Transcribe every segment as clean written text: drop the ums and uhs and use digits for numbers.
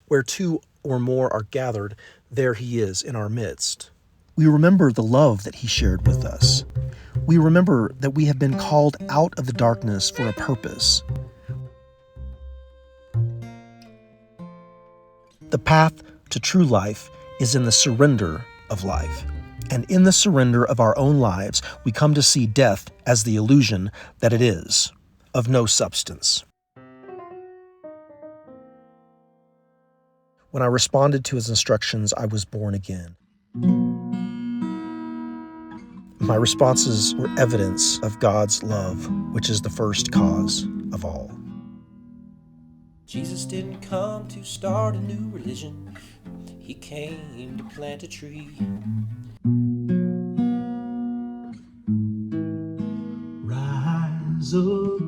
Where two or more are gathered, there he is in our midst. We remember the love that he shared with us. We remember that we have been called out of the darkness for a purpose. The path to true life is in the surrender of life. And in the surrender of our own lives, we come to see death as the illusion that it is, of no substance. When I responded to his instructions, I was born again. My responses were evidence of God's love, which is the first cause of all. Jesus didn't come to start a new religion. He came to plant a tree. Rise up,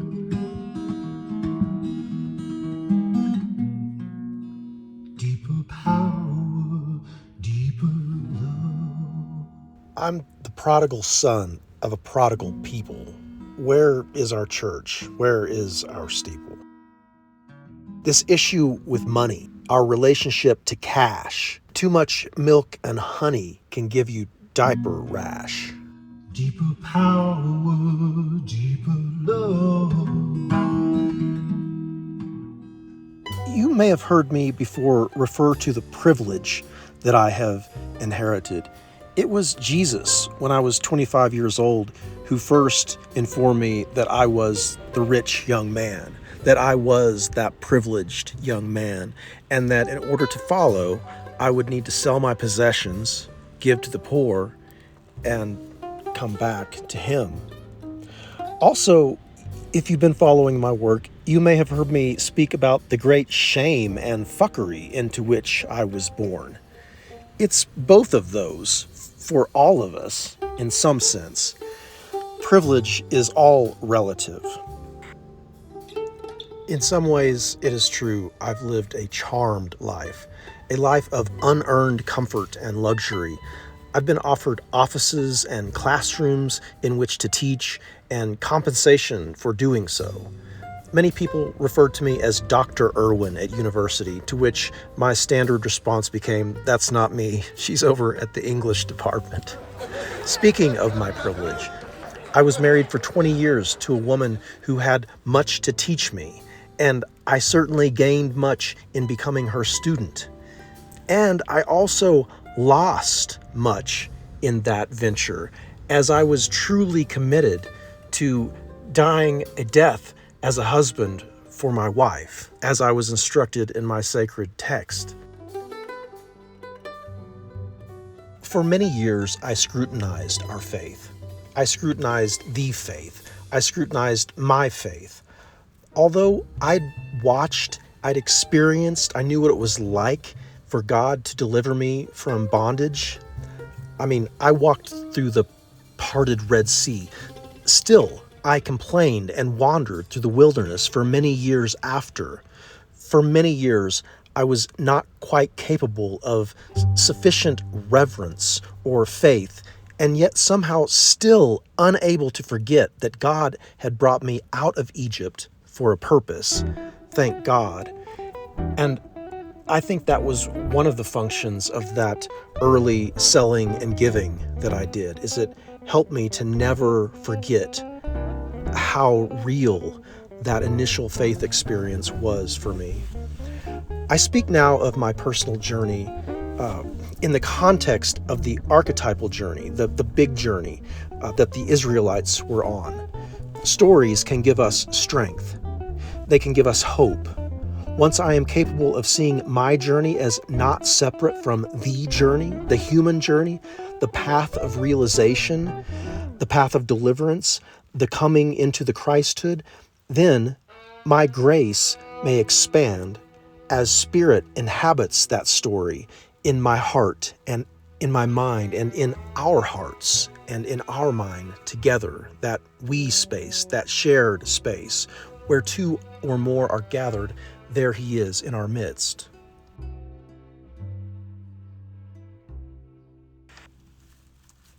deeper power, deeper love. I'm the prodigal son of a prodigal people. Where is our church? Where is our steeple? This issue with money, our relationship to cash, too much milk and honey can give you diaper rash. Deeper power, deeper love. You may have heard me before refer to the privilege that I have inherited. It was Jesus, when I was 25 years old, who first informed me that I was the rich young man, that I was that privileged young man, and that in order to follow, I would need to sell my possessions, give to the poor, and come back to him. Also, if you've been following my work, you may have heard me speak about the great shame and fuckery into which I was born. It's both of those for all of us, in some sense. Privilege is all relative. In some ways, it is true, I've lived a charmed life, a life of unearned comfort and luxury. I've been offered offices and classrooms in which to teach and compensation for doing so. Many people referred to me as Dr. Irwin at university, to which my standard response became, "That's not me. She's over at the English department." Speaking of my privilege, I was married for 20 years to a woman who had much to teach me, and I certainly gained much in becoming her student. And I also lost much in that venture, as I was truly committed to dying a death as a husband for my wife, as I was instructed in my sacred text. For many years, I scrutinized our faith. I scrutinized the faith. I scrutinized my faith. Although I'd watched, I'd experienced, I knew what it was like for God to deliver me from bondage. I walked through the parted Red Sea. Still, I complained and wandered through the wilderness for many years after. For many years, I was not quite capable of sufficient reverence or faith, and yet somehow still unable to forget that God had brought me out of Egypt for a purpose. Thank God. And I think that was one of the functions of that early selling and giving that I did, is it helped me to never forget how real that initial faith experience was for me. I speak now of my personal journey in the context of the archetypal journey, the big journey that the Israelites were on. Stories can give us strength. They can give us hope. Once I am capable of seeing my journey as not separate from the journey, the human journey, the path of realization, the path of deliverance, the coming into the Christhood, then my grace may expand as Spirit inhabits that story in my heart and in my mind and in our hearts and in our mind together, that we space, that shared space, where two or more are gathered, there he is in our midst.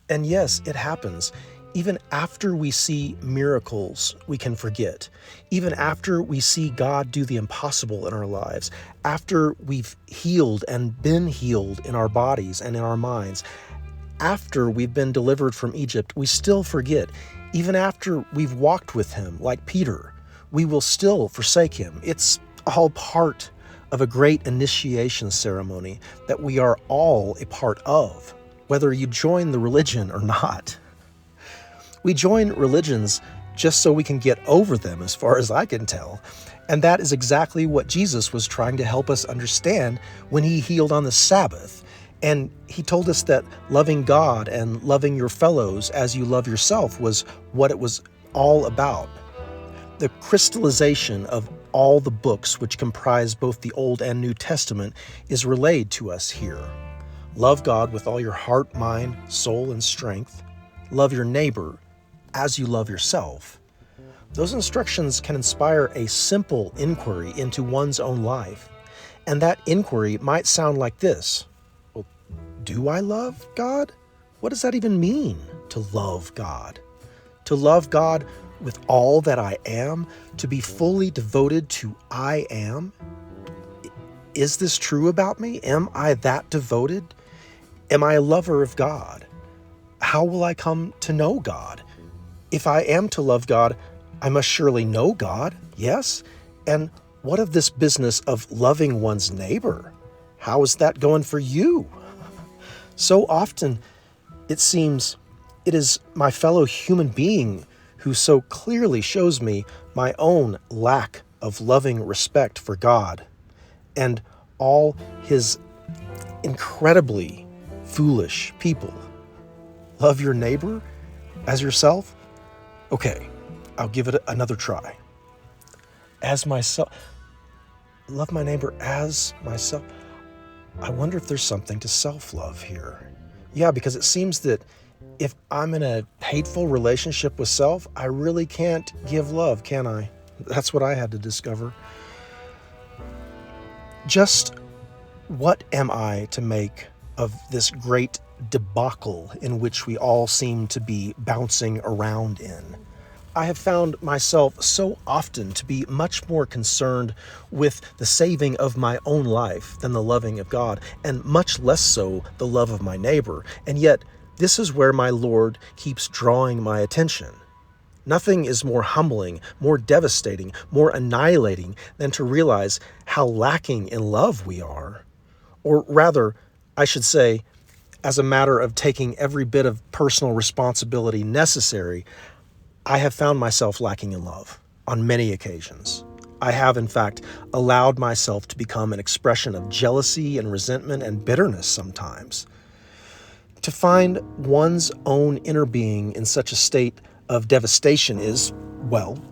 And yes, it happens. Even after we see miracles, we can forget. Even after we see God do the impossible in our lives, after we've healed and been healed in our bodies and in our minds, after we've been delivered from Egypt, we still forget. Even after we've walked with him, like Peter, we will still forsake him. It's all part of a great initiation ceremony that we are all a part of, whether you join the religion or not. We join religions just so we can get over them, as far as I can tell. And that is exactly what Jesus was trying to help us understand when he healed on the Sabbath. And he told us that loving God and loving your fellows as you love yourself was what it was all about. The crystallization of all the books which comprise both the Old and New Testament is relayed to us here. Love God with all your heart, mind, soul, and strength. Love your neighbor as you love yourself. Those instructions can inspire a simple inquiry into one's own life. And that inquiry might sound like this. Well, do I love God? What does that even mean, to love God? To love God with all that I am? To be fully devoted to I am? Is this true about me? Am I that devoted? Am I a lover of God? How will I come to know God? If I am to love God, I must surely know God, yes? And what of this business of loving one's neighbor? How is that going for you? So often, it seems it is my fellow human being who so clearly shows me my own lack of loving respect for God and all his incredibly foolish people. Love your neighbor as yourself? Okay, I'll give it another try. As myself. Love my neighbor as myself. I wonder if there's something to self-love here. Yeah, because it seems that if I'm in a hateful relationship with self, I really can't give love, can I? That's what I had to discover. Just what am I to make of this great debacle in which we all seem to be bouncing around in? I have found myself so often to be much more concerned with the saving of my own life than the loving of God, and much less so the love of my neighbor. And yet, this is where my Lord keeps drawing my attention. Nothing is more humbling, more devastating, more annihilating than to realize how lacking in love we are. Or rather, I should say, as a matter of taking every bit of personal responsibility necessary, I have found myself lacking in love on many occasions. I have, in fact, allowed myself to become an expression of jealousy and resentment and bitterness sometimes. To find one's own inner being in such a state of devastation is, well,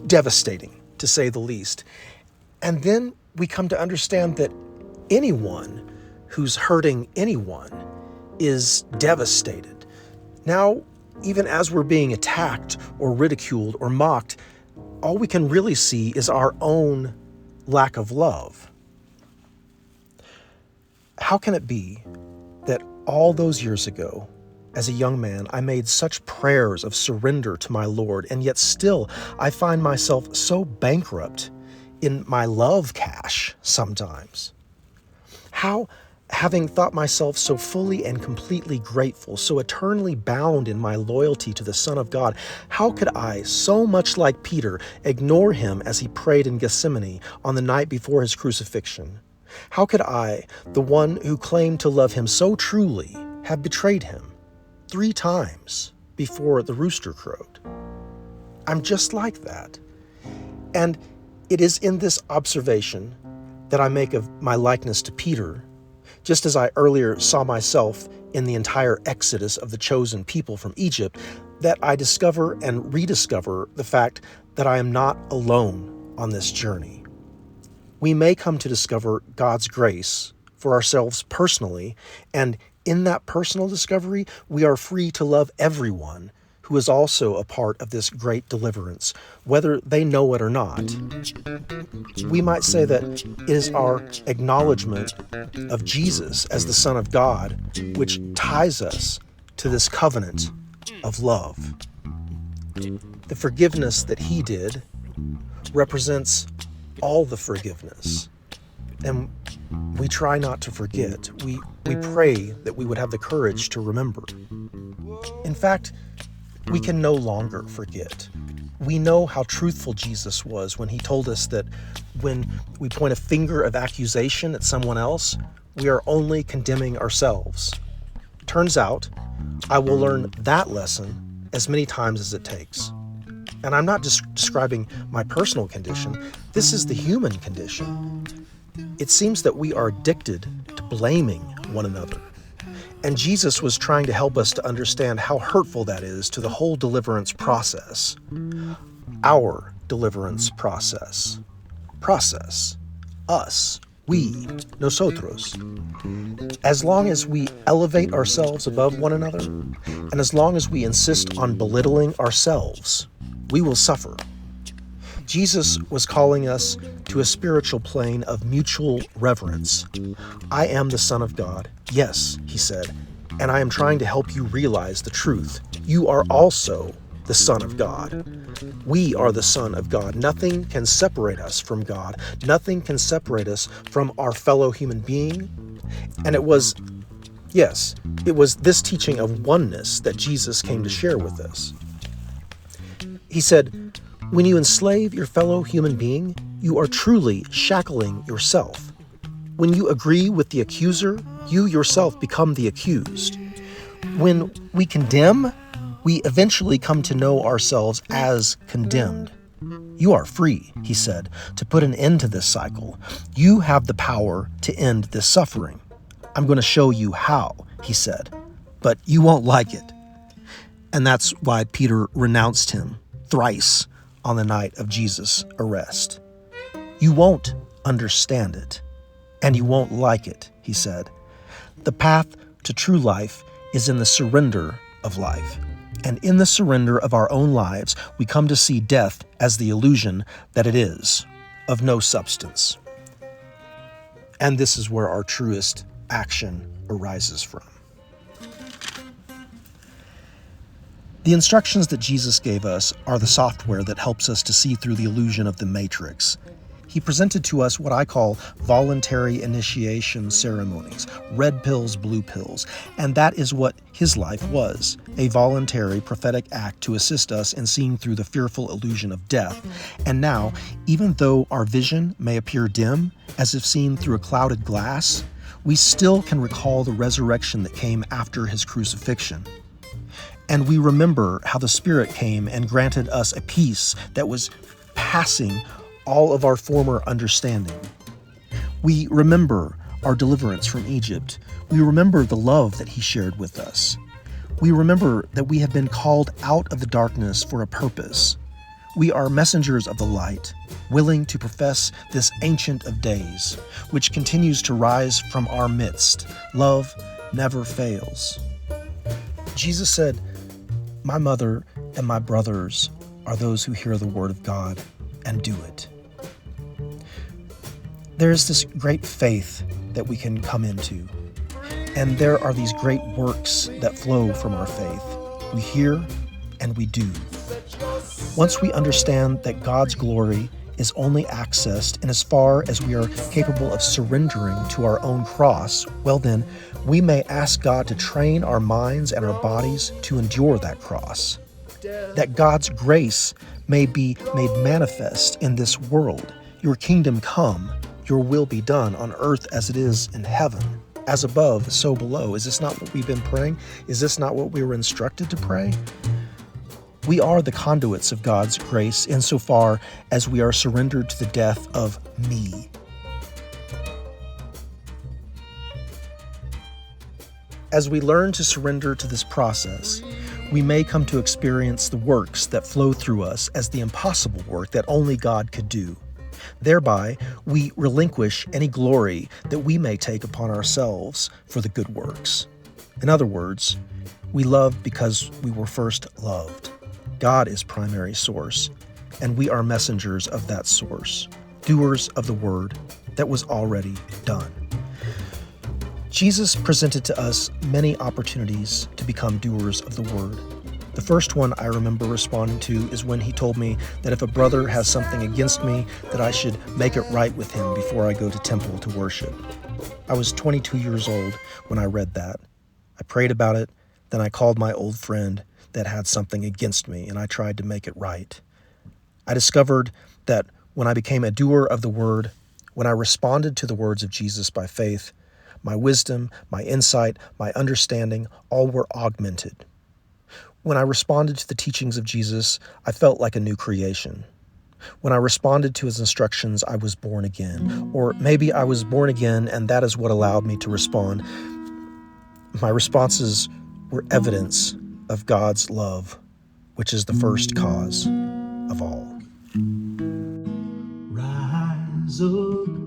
devastating, to say the least. And then we come to understand that anyone who's hurting anyone is devastated. Now, even as we're being attacked or ridiculed or mocked, all we can really see is our own lack of love. How can it be that all those years ago, as a young man, I made such prayers of surrender to my Lord, and yet still I find myself so bankrupt in my love cache sometimes? How, having thought myself so fully and completely grateful, so eternally bound in my loyalty to the Son of God, how could I, so much like Peter, ignore him as he prayed in Gethsemane on the night before his crucifixion? How could I, the one who claimed to love him so truly, have betrayed him 3 times before the rooster crowed? I'm just like that. And it is in this observation that I make of my likeness to Peter, just as I earlier saw myself in the entire exodus of the chosen people from Egypt, that I discover and rediscover the fact that I am not alone on this journey. We may come to discover God's grace for ourselves personally, and in that personal discovery, we are free to love everyone who is also a part of this great deliverance, whether they know it or not. We might say that it is our acknowledgement of Jesus as the Son of God which ties us to this covenant of love. The forgiveness that he did represents all the forgiveness. And we try not to forget. We pray that we would have the courage to remember. In fact, we can no longer forget. We know how truthful Jesus was when he told us that when we point a finger of accusation at someone else, we are only condemning ourselves. Turns out, I will learn that lesson as many times as it takes. And I'm not just describing my personal condition. This is the human condition. It seems that we are addicted to blaming one another. And Jesus was trying to help us to understand how hurtful that is to the whole deliverance process. Our deliverance process. Us. We. Nosotros. As long as we elevate ourselves above one another, and as long as we insist on belittling ourselves, we will suffer. Jesus was calling us to a spiritual plane of mutual reverence. I am the Son of God. Yes, he said, and I am trying to help you realize the truth. You are also the Son of God. We are the Son of God. Nothing can separate us from God. Nothing can separate us from our fellow human being. And it was this teaching of oneness that Jesus came to share with us. He said, when you enslave your fellow human being, you are truly shackling yourself. When you agree with the accuser, you yourself become the accused. When we condemn, we eventually come to know ourselves as condemned. You are free, he said, to put an end to this cycle. You have the power to end this suffering. I'm going to show you how, he said, but you won't like it. And that's why Peter renounced him thrice on the night of Jesus' arrest. You won't understand it, and you won't like it, he said. The path to true life is in the surrender of life. And in the surrender of our own lives, we come to see death as the illusion that it is, of no substance. And this is where our truest action arises from. The instructions that Jesus gave us are the software that helps us to see through the illusion of the matrix. He presented to us what I call voluntary initiation ceremonies, red pills, blue pills, and that is what his life was, a voluntary prophetic act to assist us in seeing through the fearful illusion of death. And now, even though our vision may appear dim, as if seen through a clouded glass, we still can recall the resurrection that came after his crucifixion. And we remember how the Spirit came and granted us a peace that was passing all of our former understanding. We remember our deliverance from Egypt. We remember the love that he shared with us. We remember that we have been called out of the darkness for a purpose. We are messengers of the light, willing to profess this Ancient of Days, which continues to rise from our midst. Love never fails. Jesus said, "My mother and my brothers are those who hear the word of God and do it." There is this great faith that we can come into, and there are these great works that flow from our faith. We hear and we do. Once we understand that God's glory is only accessed in as far as we are capable of surrendering to our own cross, well then, we may ask God to train our minds and our bodies to endure that cross. That God's grace may be made manifest in this world. Your kingdom come, your will be done on earth as it is in heaven. As above, so below. Is this not what we've been praying? Is this not what we were instructed to pray? We are the conduits of God's grace insofar as we are surrendered to the death of me. As we learn to surrender to this process, we may come to experience the works that flow through us as the impossible work that only God could do. Thereby, we relinquish any glory that we may take upon ourselves for the good works. In other words, we love because we were first loved. God is primary source, and we are messengers of that source, doers of the word that was already done. Jesus presented to us many opportunities to become doers of the word. The first one I remember responding to is when he told me that if a brother has something against me, that I should make it right with him before I go to temple to worship. I was 22 years old when I read that. I prayed about it, then I called my old friend that had something against me, and I tried to make it right. I discovered that when I became a doer of the word, when I responded to the words of Jesus by faith, my wisdom, my insight, my understanding, all were augmented. When I responded to the teachings of Jesus, I felt like a new creation. When I responded to his instructions, I was born again. Or maybe I was born again, and that is what allowed me to respond. My responses were evidence of God's love, which is the first cause of all. Rise up,